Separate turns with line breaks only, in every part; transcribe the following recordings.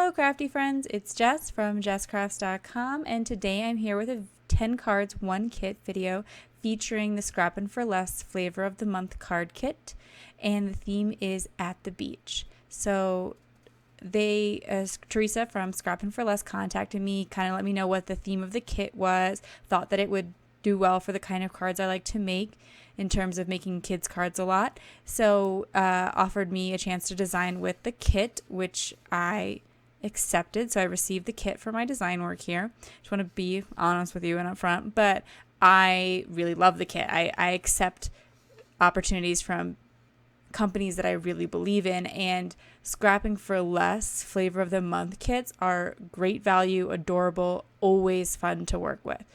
Hello crafty friends, it's Jess from jesscrafts.com, and today I'm here with a 10 cards 1 kit video featuring the Scrappin' for Less flavor of the month card kit, and the theme is at the beach. So Teresa from Scrappin' for Less contacted me, kind of let me know what the theme of the kit was, thought that it would do well for the kind of cards I like to make in terms of making kids cards a lot. So offered me a chance to design with the kit, which I accepted. So I received the kit for my design work here. Just want to be honest with you and upfront, but I really love the kit. I accept opportunities from companies that I really believe in, and Scrapping for Less flavor of the month kits are great value, adorable, always fun to work with.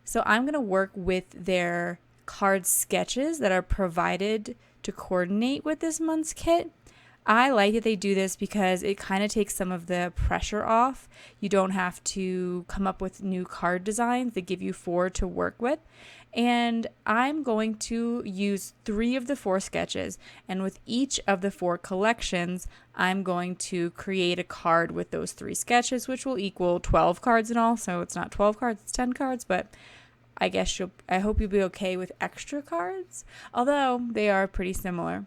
So I'm going to work with their card sketches that are provided to coordinate with this month's kit. I like that they do this because it kind of takes some of the pressure off. You don't have to come up with new card designs. They give you 4 to work with. And I'm going to use 3 of the 4 sketches. And with each of the 4 collections, I'm going to create a card with those 3 sketches, which will equal 12 cards in all. So it's not 12 cards, it's 10 cards, but I hope you'll be okay with extra cards, although they are pretty similar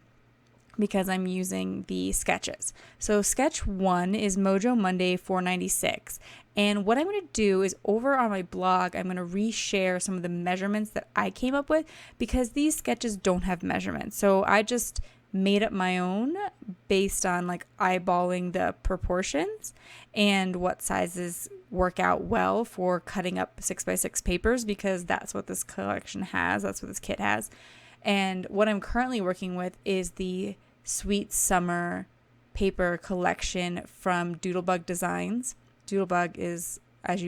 because I'm using the sketches. So sketch 1 is Mojo Monday 496. And what I'm going to do is over on my blog, I'm going to reshare some of the measurements that I came up with because these sketches don't have measurements. So I just made up my own based on like eyeballing the proportions and what sizes work out well for cutting up 6x6 papers, because that's what this collection has. That's what this kit has. And what I'm currently working with is the Sweet Summer paper collection from Doodlebug Designs. Doodlebug is, as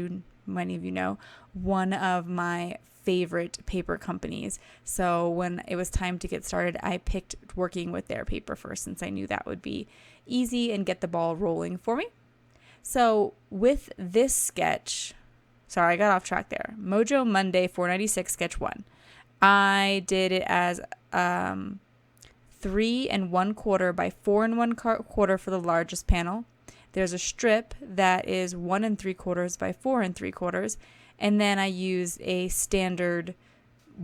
many of you know, one of my favorite paper companies. So when it was time to get started, I picked working with their paper first, since I knew that would be easy and get the ball rolling for me. So with this sketch, sorry, I got off track there. Mojo Monday 496 sketch 1. I did it as 3 1/4 by 4 1/4 for the largest panel. There's a strip that is 1 3/4 by 4 3/4, and then I used a standard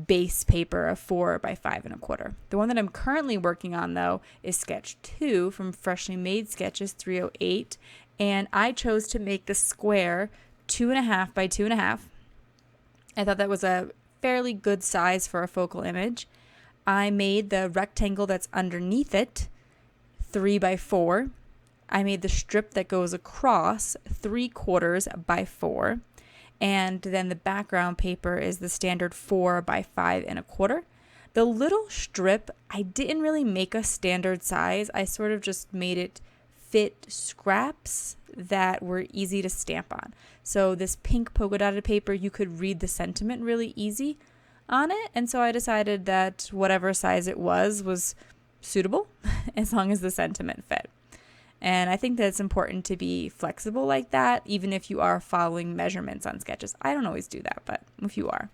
base paper of 4 by 5 1/4. The one that I'm currently working on, though, is sketch 2 from Freshly Made Sketches 308, and I chose to make the square 2.5 by 2.5. I thought that was a fairly good size for a focal image. I made the rectangle that's underneath it 3 by 4. I made the strip that goes across 3/4 by 4. And then the background paper is the standard 4 by 5 1/4. The little strip, I didn't really make a standard size. I sort of just made it fit scraps that were easy to stamp on. So this pink polka dotted paper, you could read the sentiment really easy on it. And so I decided that whatever size it was suitable as long as the sentiment fit. And I think that it's important to be flexible like that, even if you are following measurements on sketches. I don't always do that, but if you are.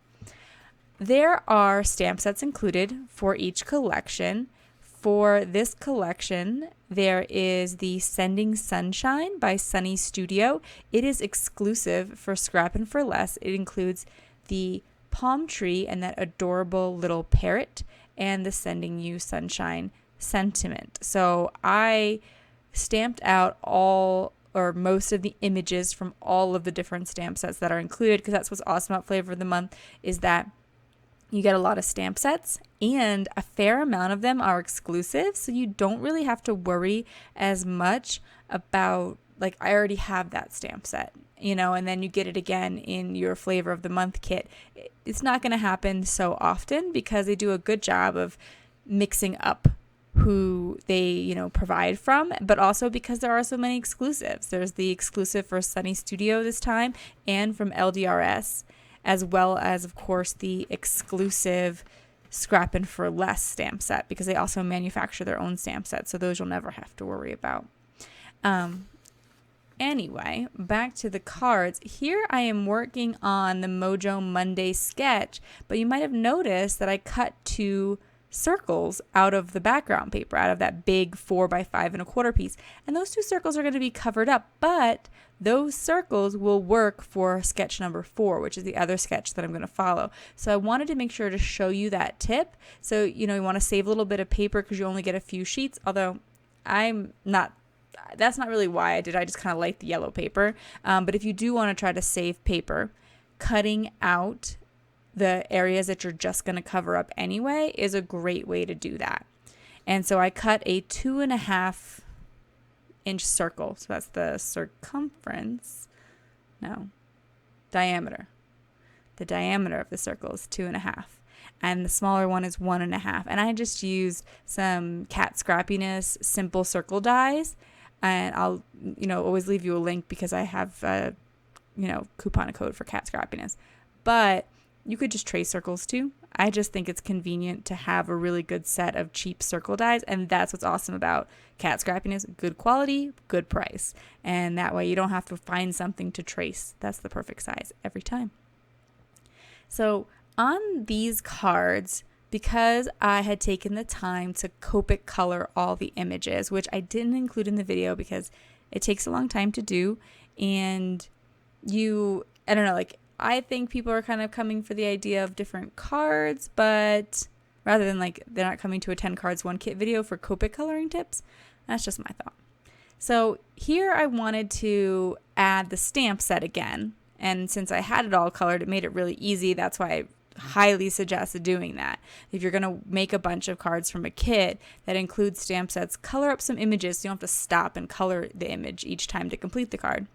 There are stamp sets included for each collection. For this collection, there is the Sending Sunshine by Sunny Studio. It is exclusive for Scrappin' for Less. It includes the palm tree and that adorable little parrot and the Sending You Sunshine sentiment. So I stamped out all or most of the images from all of the different stamp sets that are included, because that's what's awesome about Flavor of the Month, is that you get a lot of stamp sets and a fair amount of them are exclusive, so you don't really have to worry as much about, like, I already have that stamp set, and then you get it again in your Flavor of the Month kit. It's not going to happen so often because they do a good job of mixing up who they, provide from, but also because there are so many exclusives. There's the exclusive for Sunny Studio this time and from LDRS, as well as, of course, the exclusive Scrappin' for Less stamp set, because they also manufacture their own stamp set, so those you'll never have to worry about. Anyway, back to the cards. Here I am working on the Mojo Monday sketch, but you might have noticed that I cut 2 circles out of the background paper, out of that big 4x5 1/4 piece. And those 2 circles are going to be covered up, but those circles will work for sketch number 4, which is the other sketch that I'm going to follow. So I wanted to make sure to show you that tip. So, you want to save a little bit of paper because you only get a few sheets, although that's not really why I did. I just kind of like the yellow paper. But if you do want to try to save paper, cutting out the areas that you're just going to cover up anyway is a great way to do that. And so I cut a 2.5-inch circle. So that's the diameter. The diameter of the circle is 2.5. And the smaller one is 1.5. And I just used some Cat Scrappiness simple circle dies. And I'll, always leave you a link because I have, coupon code for Cat Scrappiness. But you could just trace circles too. I just think it's convenient to have a really good set of cheap circle dies. And that's what's awesome about Cat Scrappiness. Good quality, good price. And that way you don't have to find something to trace. That's the perfect size every time. So on these cards, because I had taken the time to Copic color all the images, which I didn't include in the video because it takes a long time to do. And I don't know, I think people are kind of coming for the idea of different cards, but rather than they're not coming to a 10 cards 1 kit video for Copic coloring tips. That's just my thought. So here I wanted to add the stamp set again. And since I had it all colored, it made it really easy. That's why I highly suggest doing that. If you're going to make a bunch of cards from a kit that includes stamp sets, color up some images so you don't have to stop and color the image each time to complete the card.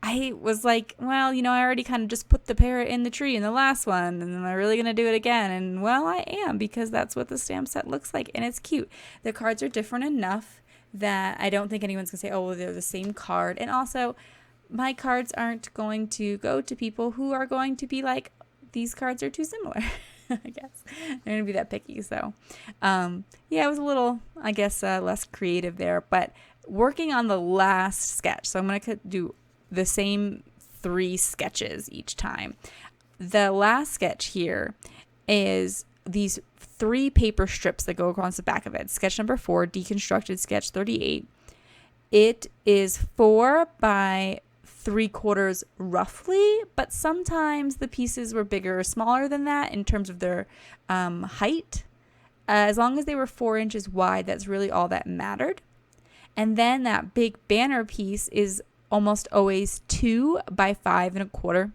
I was like, well, I already kind of just put the parrot in the tree in the last one, and am I really going to do it again? And well, I am, because that's what the stamp set looks like, and it's cute. The cards are different enough that I don't think anyone's going to say, oh, well, they're the same card. And also, my cards aren't going to go to people who are going to be like, these cards are too similar. I guess they're going to be that picky. So, it was a little, less creative there, but working on the last sketch. So I'm going to do the same 3 sketches each time. The last sketch here is these 3 paper strips that go across the back of it. Sketch number 4, deconstructed sketch 38. It is 4 by 3/4 roughly, but sometimes the pieces were bigger or smaller than that in terms of their height. As long as they were 4 inches wide, that's really all that mattered. And then that big banner piece is almost always 2 by 5 1/4.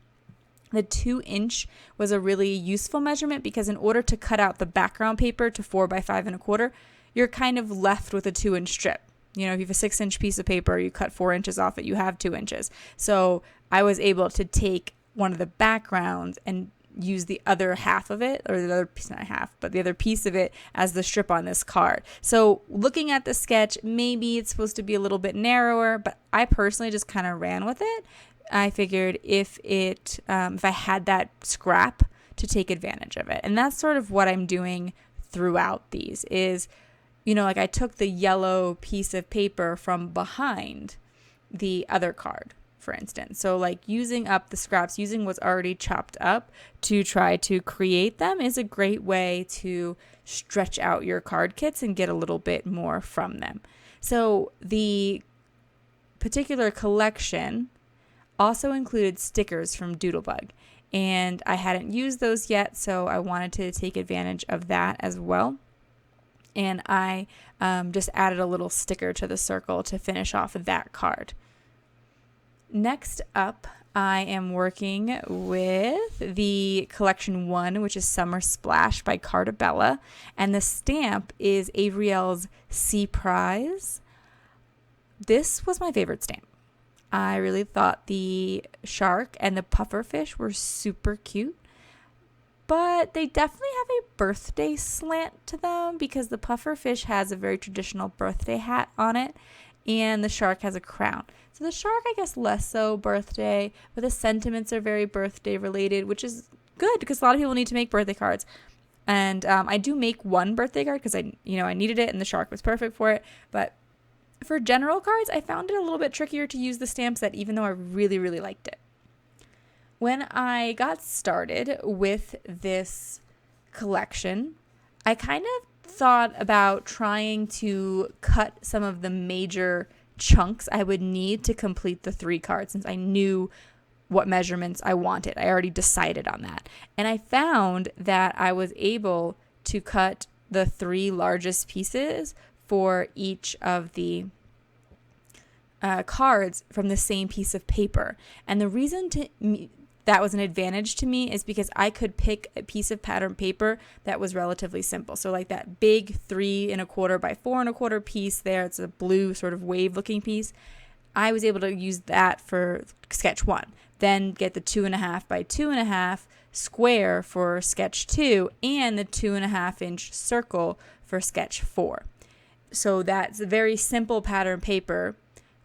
The 2-inch was a really useful measurement because in order to cut out the background paper to 4 by 5 1/4, you're kind of left with a 2-inch strip. If you have a 6-inch piece of paper, you cut 4 inches off it, you have 2 inches. So I was able to take one of the backgrounds and use the other half of it, or the other piece, not half, but the other piece of it as the strip on this card. So looking at the sketch, maybe it's supposed to be a little bit narrower, but I personally just kind of ran with it. I figured if I had that scrap to take advantage of it. And that's sort of what I'm doing throughout these is, I took the yellow piece of paper from behind the other card, for instance. So using up the scraps, using what's already chopped up to try to create them is a great way to stretch out your card kits and get a little bit more from them. So the particular collection also included stickers from Doodlebug, and I hadn't used those yet, so I wanted to take advantage of that as well. And I just added a little sticker to the circle to finish off that card. Next up, I am working with the collection 1, which is Summer Splash by Cartabella. And the stamp is Avriel's Sea Prize. This was my favorite stamp. I really thought the shark and the pufferfish were super cute. But they definitely have a birthday slant to them because the pufferfish has a very traditional birthday hat on it and the shark has a crown. So the shark, I guess, less so birthday, but the sentiments are very birthday related, which is good because a lot of people need to make birthday cards. And I do make one birthday card because I needed it and the shark was perfect for it. But for general cards, I found it a little bit trickier to use the stamp set, even though I really, really liked it. When I got started with this collection, I kind of thought about trying to cut some of the major chunks I would need to complete the 3 cards, since I knew what measurements I wanted. I already decided on that. And I found that I was able to cut the 3 largest pieces for each of the cards from the same piece of paper. And the reason that was an advantage to me is because I could pick a piece of pattern paper that was relatively simple. So like that big 3 1/4 by 4 1/4 piece there, it's a blue sort of wave looking piece. I was able to use that for sketch 1. Then get the 2.5 by 2.5 square for sketch 2 and the 2.5 inch circle for sketch 4. So that's a very simple pattern paper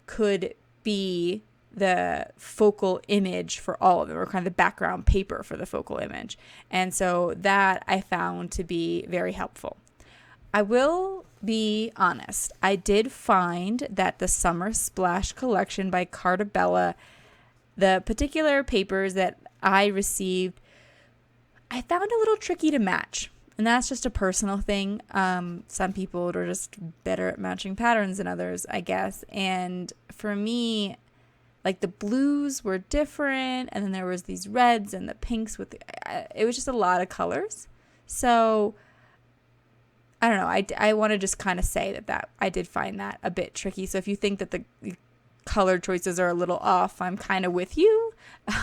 could be the focal image for all of them, or kind of the background paper for the focal image. And so that I found to be very helpful. I will be honest, I did find that the Summer Splash collection by Cartabella, the particular papers that I received, I found a little tricky to match. And that's just a personal thing. Some people are just better at matching patterns than others, I guess. And for me, like the blues were different, and then there was these reds and the pinks with it was just a lot of colors. So I don't know. I want to just kind of say that I did find that a bit tricky. So if you think that the color choices are a little off, I'm kind of with you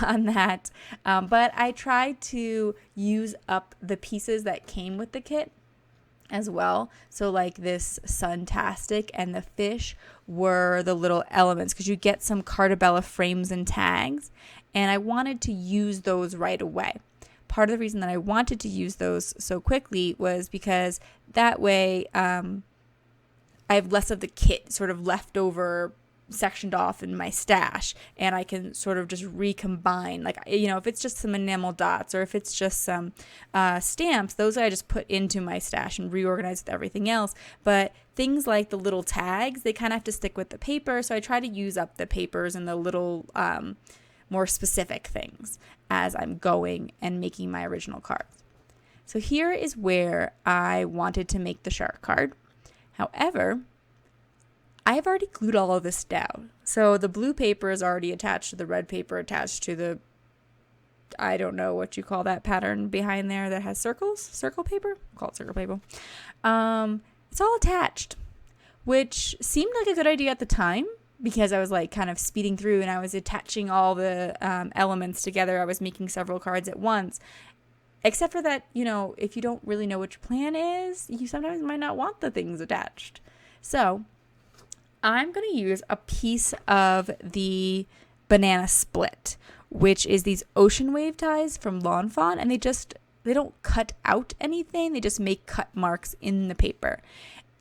on that. But I tried to use up the pieces that came with the kit as well. So like this Suntastic and the fish were the little elements, because you get some Cartabella frames and tags, and I wanted to use those right away. Part of the reason that I wanted to use those so quickly was because that way I have less of the kit sort of left over, sectioned off in my stash, and I can sort of just recombine, like, you know, if it's just some enamel dots or if it's just some stamps, those I just put into my stash and reorganize with everything else. But things like the little tags, they kind of have to stick with the paper, so I try to use up the papers and the little more specific things as I'm going and making my original cards. So here is where I wanted to make the shark card. However, I've already glued all of this down. So the blue paper is already attached to the red paper, attached to the, I don't know what you call that pattern behind there that has circles, circle paper? I'll call it circle paper. It's all attached, which seemed like a good idea at the time because I was like kind of speeding through and I was attaching all the elements together. I was making several cards at once. Except for that, you know, if you don't really know what your plan is, you sometimes might not want the things attached. So I'm going to use a piece of the banana split, which is these ocean wave ties from Lawn Fawn, and they don't cut out anything, they just make cut marks in the paper.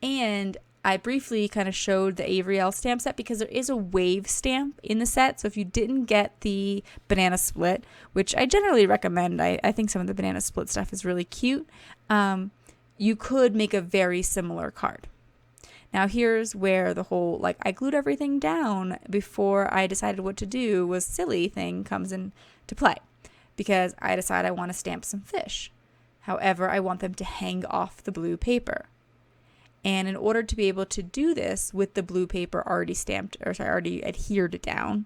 And I briefly kind of showed the Avery Elle stamp set because there is a wave stamp in the set. So if you didn't get the banana split, which I generally recommend, I think some of the banana split stuff is really cute, you could make a very similar card. Now here's where the whole, like, I glued everything down before I decided what to do was silly thing comes into play, because I decide I want to stamp some fish. However, I want them to hang off the blue paper. And in order to be able to do this with the blue paper already adhered down,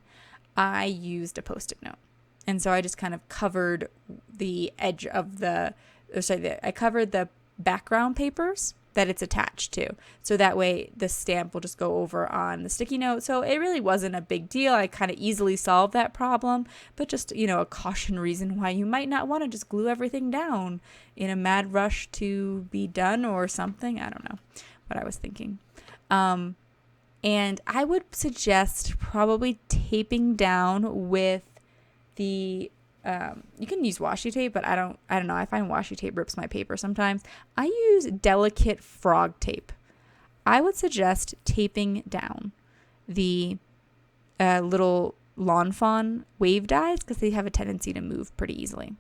I used a Post-it note. And so I just kind of covered the edge of I covered the background papers that it's attached to. So that way the stamp will just go over on the sticky note. So it really wasn't a big deal. I kind of easily solved that problem, but just, you know, a caution reason why you might not want to just glue everything down in a mad rush to be done or something. I don't know what I was thinking. And I would suggest probably taping down with the you can use washi tape, but I don't know. I find washi tape rips my paper sometimes. I use delicate frog tape. I would suggest taping down the little Lawn Fawn wave dies because they have a tendency to move pretty easily.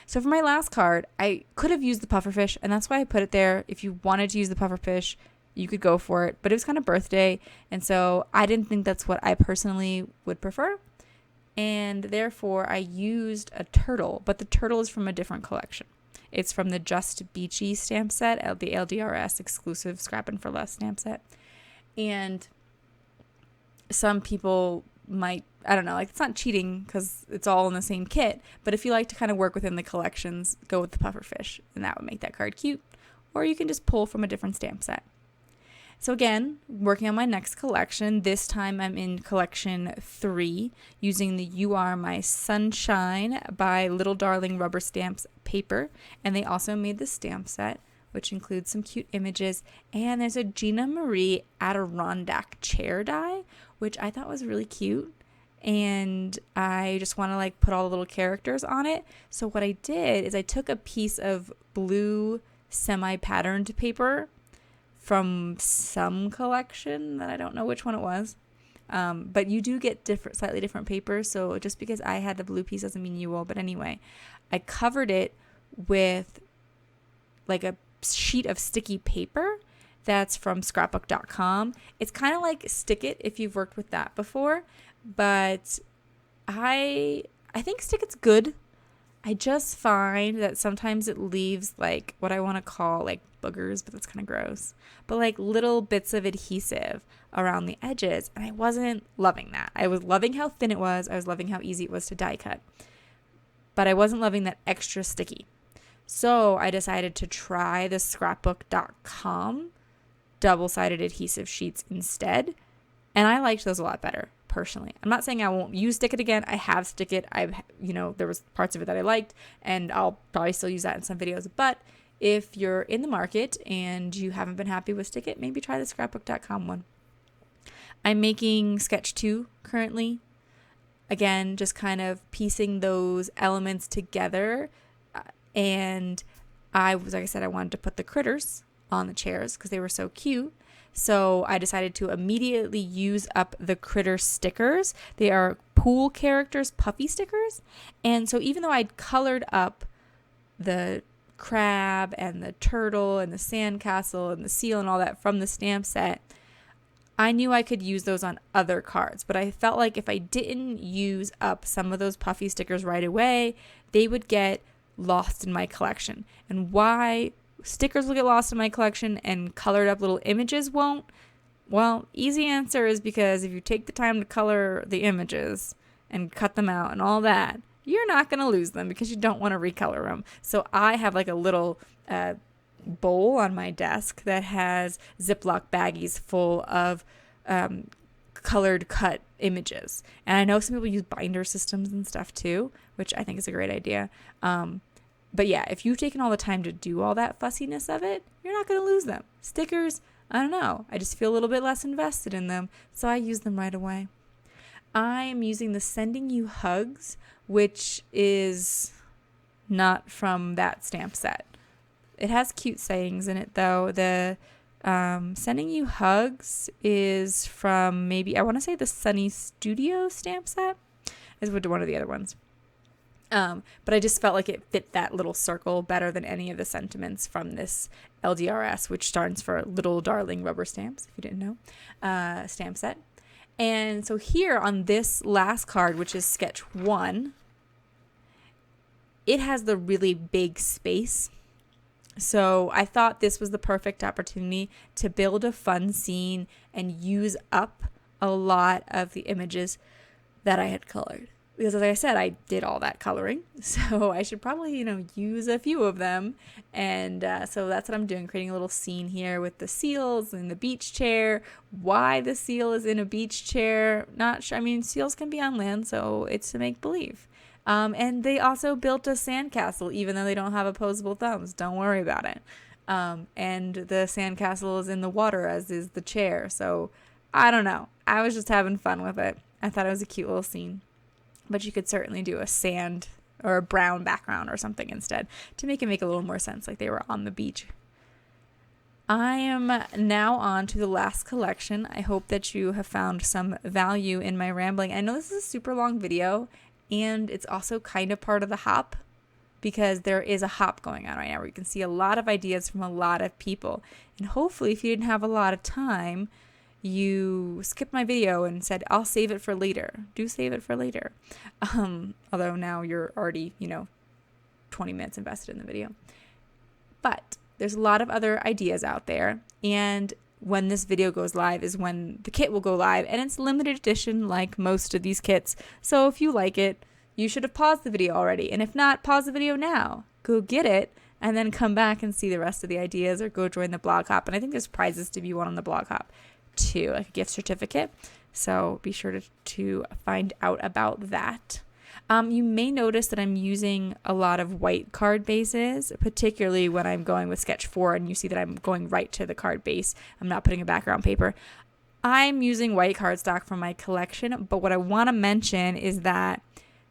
So for my last card, I could have used the pufferfish, and that's why I put it there. If you wanted to use the pufferfish, you could go for it, but it was kind of birthday, and so I didn't think that's what I personally would prefer. And therefore I used a turtle, but the turtle is from a different collection. It's from the Just Beachy stamp set, the LDRS exclusive Scrappin' for Less stamp set. And some people might, I don't know, like it's not cheating because it's all in the same kit, but if you like to kind of work within the collections, go with the pufferfish, and that would make that card cute. Or you can just pull from a different stamp set. So again, working on my next collection. This time I'm in collection 3 using the You Are My Sunshine by Little Darling Rubber Stamps paper. And they also made the stamp set, which includes some cute images. And there's a Gina Marie Adirondack chair die, which I thought was really cute. And I just want to like put all the little characters on it. So what I did is I took a piece of blue semi-patterned paper from some collection that I don't know which one it was. But you do get slightly different papers. So just because I had the blue piece doesn't mean you will. But anyway, I covered it with like a sheet of sticky paper that's from scrapbook.com. It's kind of like Stick It if you've worked with that before. But I think Stick It's good. I just find that sometimes it leaves like what I want to call like boogers, but that's kind of gross. But like little bits of adhesive around the edges. And I wasn't loving that. I was loving how thin it was. I was loving how easy it was to die cut. But I wasn't loving that extra sticky. So I decided to try the scrapbook.com double-sided adhesive sheets instead. And I liked those a lot better. Personally, I'm not saying I won't use Stick It again. I have Stick It. There was parts of it that I liked, and I'll probably still use that in some videos. But if you're in the market and you haven't been happy with Stick It, maybe try the scrapbook.com one. I'm making sketch 2 currently. Again, just kind of piecing those elements together. And like I said, I wanted to put the critters on the chairs because they were so cute. So I decided to immediately use up the critter stickers. They are pool characters, puffy stickers. And so even though I'd colored up the crab and the turtle and the sandcastle and the seal and all that from the stamp set, I knew I could use those on other cards. But I felt like if I didn't use up some of those puffy stickers right away, they would get lost in my collection. And why stickers will get lost in my collection and colored up little images won't? Well, easy answer is because if you take the time to color the images and cut them out and all that, you're not going to lose them because you don't want to recolor them. So I have like a little bowl on my desk that has Ziploc baggies full of colored cut images. And I know some people use binder systems and stuff too, which I think is a great idea. But yeah, if you've taken all the time to do all that fussiness of it, you're not going to lose them. Stickers, I don't know. I just feel a little bit less invested in them, so I use them right away. I am using the Sending You Hugs, which is not from that stamp set. It has cute sayings in it, though. The Sending You Hugs is from maybe, I want to say the Sunny Studio stamp set is one of the other ones. But I just felt like it fit that little circle better than any of the sentiments from this LDRS, which stands for Little Darling Rubber Stamps, if you didn't know, stamp set. And so here on this last card, which is sketch 1, it has the really big space. So I thought this was the perfect opportunity to build a fun scene and use up a lot of the images that I had colored. Because as I said, I did all that coloring, so I should probably, use a few of them. And so that's what I'm doing, creating a little scene here with the seals and the beach chair. Why the seal is in a beach chair, not sure. I mean, seals can be on land, so it's to make believe. And they also built a sandcastle, even though they don't have opposable thumbs. Don't worry about it. And the sandcastle is in the water, as is the chair. So I don't know. I was just having fun with it. I thought it was a cute little scene. But you could certainly do a sand or a brown background or something instead to make it make a little more sense, like they were on the beach. I am now on to the last collection. I hope that you have found some value in my rambling. I know this is a super long video, and it's also kind of part of the hop because there is a hop going on right now where you can see a lot of ideas from a lot of people. And hopefully, if you didn't have a lot of time, you skipped my video and said, I'll save it for later. Do save it for later. Although now you're already, 20 minutes invested in the video. But there's a lot of other ideas out there, and when this video goes live is when the kit will go live, and it's limited edition like most of these kits. So if you like it, you should have paused the video already, and if not, pause the video now, go get it, and then come back and see the rest of the ideas, or go join the blog hop. And I think there's prizes to be won on the blog hop too, like a gift certificate. So be sure to find out about that. You may notice that I'm using a lot of white card bases, particularly when I'm going with Sketch 4, and you see that I'm going right to the card base. I'm not putting a background paper. I'm using white cardstock from my collection, but what I want to mention is that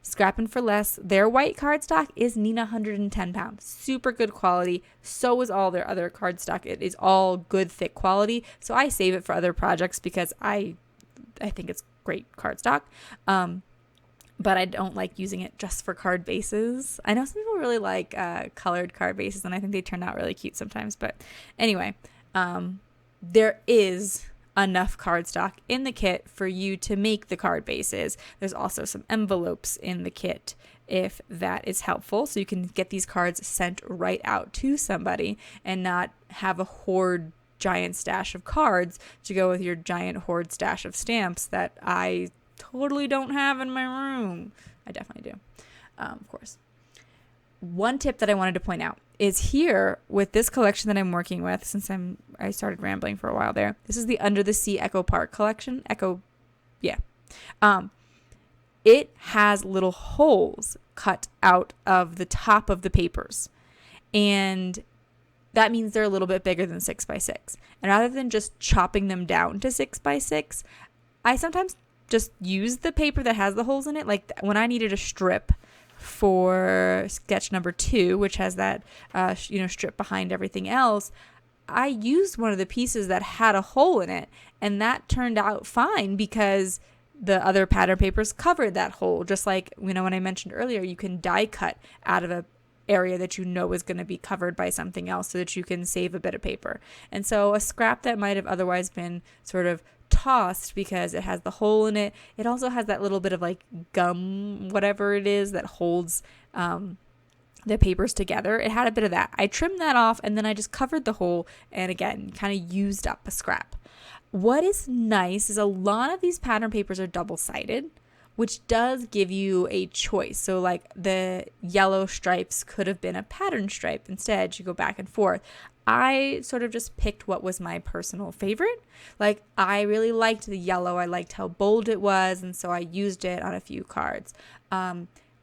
Scrappin' for Less, their white cardstock is Nina 110 pounds. Super good quality. So is all their other cardstock. It is all good, thick quality. So I save it for other projects because I think it's great cardstock. But I don't like using it just for card bases. I know some people really like colored card bases, and I think they turn out really cute sometimes. But anyway, there is enough cardstock in the kit for you to make the card bases. There's also some envelopes in the kit if that is helpful, so you can get these cards sent right out to somebody and not have a giant stash of cards to go with your giant hoard stash of stamps that I totally don't have in my room. I definitely do, of course. One tip that I wanted to point out is here with this collection that I'm working with, since I started rambling for a while there. This is the Under the Sea Echo Park collection. It has little holes cut out of the top of the papers, and that means they're a little bit bigger than 6x6. And rather than just chopping them down to 6x6, I sometimes just use the paper that has the holes in it. Like when I needed a strip for sketch number 2, which has that strip behind everything else, I used one of the pieces that had a hole in it, and that turned out fine because the other pattern papers covered that hole. Just like when I mentioned earlier, you can die cut out of a area that you know is going to be covered by something else so that you can save a bit of paper. And so a scrap that might have otherwise been sort of tossed because it has the hole in it, it also has that little bit of like gum, whatever it is that holds the papers together. It had a bit of that. I trimmed that off, and then I just covered the hole, and again, kind of used up a scrap. What is nice is a lot of these pattern papers are double-sided, which does give you a choice. So like the yellow stripes could have been a pattern stripe. Instead, you go back and forth. I sort of just picked what was my personal favorite. Like I really liked the yellow. I liked how bold it was, and so I used it on a few cards.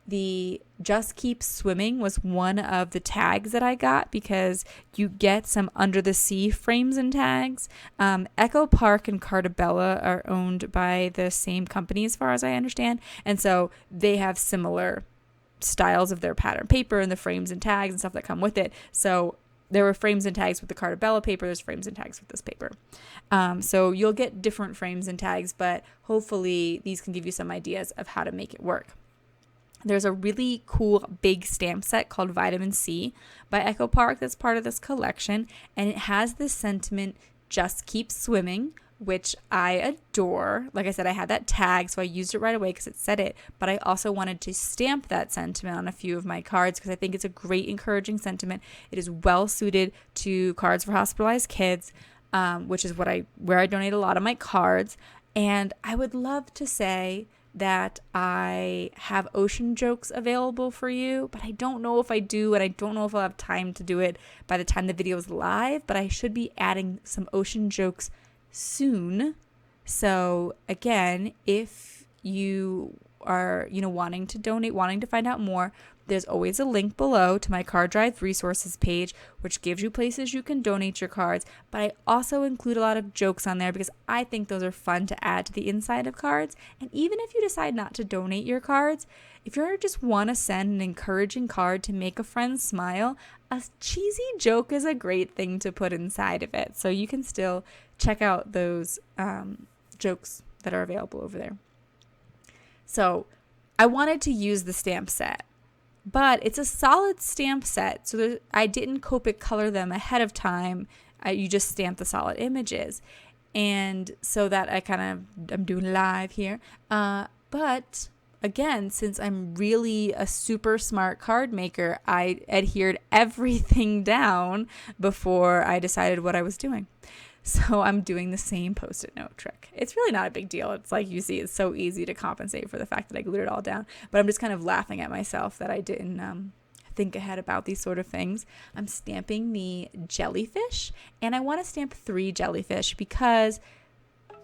The Just Keep Swimming was one of the tags that I got because you get some Under the Sea frames and tags. Echo Park and Cartabella are owned by the same company as far as I understand, and so they have similar styles of their pattern paper and the frames and tags and stuff that come with it. So there were frames and tags with the Cartabella paper. There's frames and tags with this paper. So you'll get different frames and tags, but hopefully these can give you some ideas of how to make it work. There's a really cool big stamp set called Vitamin C by Echo Park that's part of this collection, and it has this sentiment, Just Keep Swimming, which I adore. Like I said, I had that tag, so I used it right away because it said it, but I also wanted to stamp that sentiment on a few of my cards because I think it's a great encouraging sentiment. It is well suited to cards for hospitalized kids, which is where I donate a lot of my cards, and I would love to say that I have ocean jokes available for you, but I don't know if I do, and I don't know if I'll have time to do it by the time the video is live, but I should be adding some ocean jokes soon. So again, if you are, wanting to donate, wanting to find out more, there's always a link below to my card drive resources page, which gives you places you can donate your cards. But I also include a lot of jokes on there because I think those are fun to add to the inside of cards. And even if you decide not to donate your cards, if you just want to send an encouraging card to make a friend smile, a cheesy joke is a great thing to put inside of it. So you can still check out those jokes that are available over there. So I wanted to use the stamp set, but it's a solid stamp set, so I didn't Copic color them ahead of time. You just stamp the solid images, and so that I'm doing live here. But again, since I'm really a super smart card maker, I adhered everything down before I decided what I was doing. So I'm doing the same Post-it note trick. It's really not a big deal. It's like you see, it's so easy to compensate for the fact that I glued it all down. But I'm just kind of laughing at myself that I didn't think ahead about these sort of things. I'm stamping the jellyfish, and I want to stamp 3 jellyfish because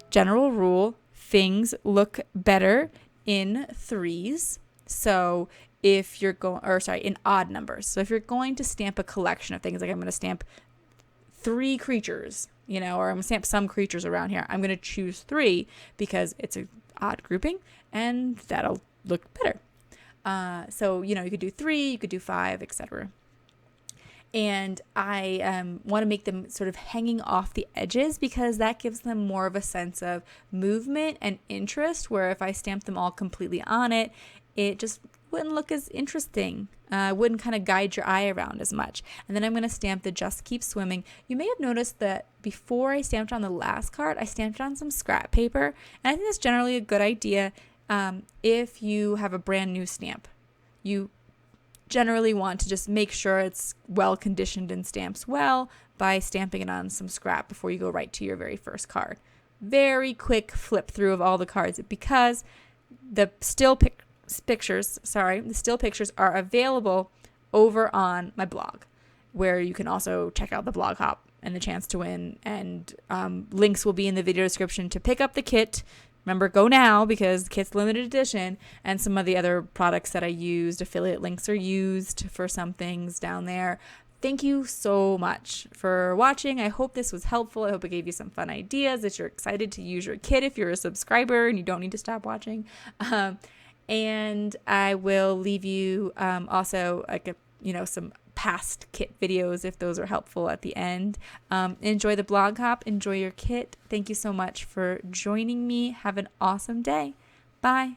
general rule, things look better in 3s. So if you're in odd numbers. So if you're going to stamp a collection of things, like I'm going to stamp 3 creatures, or I'm going to stamp some creatures around here, I'm going to choose 3 because it's an odd grouping and that'll look better. So, you could do 3, you could do 5, etc. And I want to make them sort of hanging off the edges because that gives them more of a sense of movement and interest, where if I stamp them all completely on it, it just wouldn't look as interesting. Wouldn't kind of guide your eye around as much. And then I'm going to stamp the Just Keep Swimming. You may have noticed that before I stamped on the last card, I stamped on some scrap paper. And I think that's generally a good idea if you have a brand new stamp. You generally want to just make sure it's well conditioned and stamps well by stamping it on some scrap before you go right to your very first card. Very quick flip through of all the cards because the still pictures are available over on my blog, where you can also check out the blog hop and the chance to win. And links will be in the video description to pick up the kit. Remember, go now because the kit's limited edition, and some of the other products that I used. Affiliate links are used for some things down there. Thank you so much for watching. I hope this was helpful. I hope it gave you some fun ideas, that you're excited to use your kit if you're a subscriber and you don't need to stop watching. And I will leave you also some past kit videos if those are helpful at the end. Enjoy the blog hop. Enjoy your kit. Thank you so much for joining me. Have an awesome day. Bye.